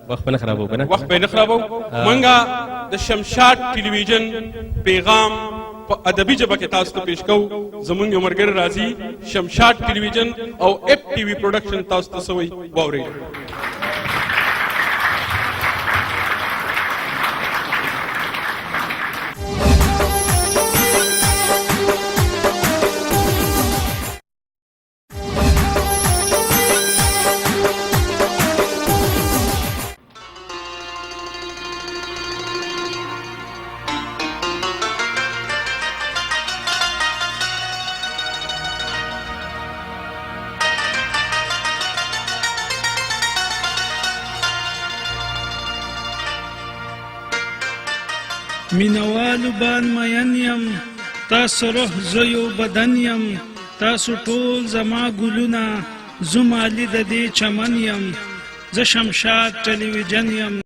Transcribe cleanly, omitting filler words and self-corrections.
وخت به نه خرابوو که نه وخت به نه خرابوو منګه د شمشاد ټلویزیون پیغام په ادبي ژبه کې تاسو ته پیش کوو زمونږ یو ملګری راځي شمشاد ټلویزیون او اف ټي وي پروډکشن تاسو ته څه وایي واورئ مینوالو بان مین یم تاسو روح زه یو بدن یم تاسو ټول زما ګلونه زه مالي د دې چمن یم زه شمشاد ټلویزیون یم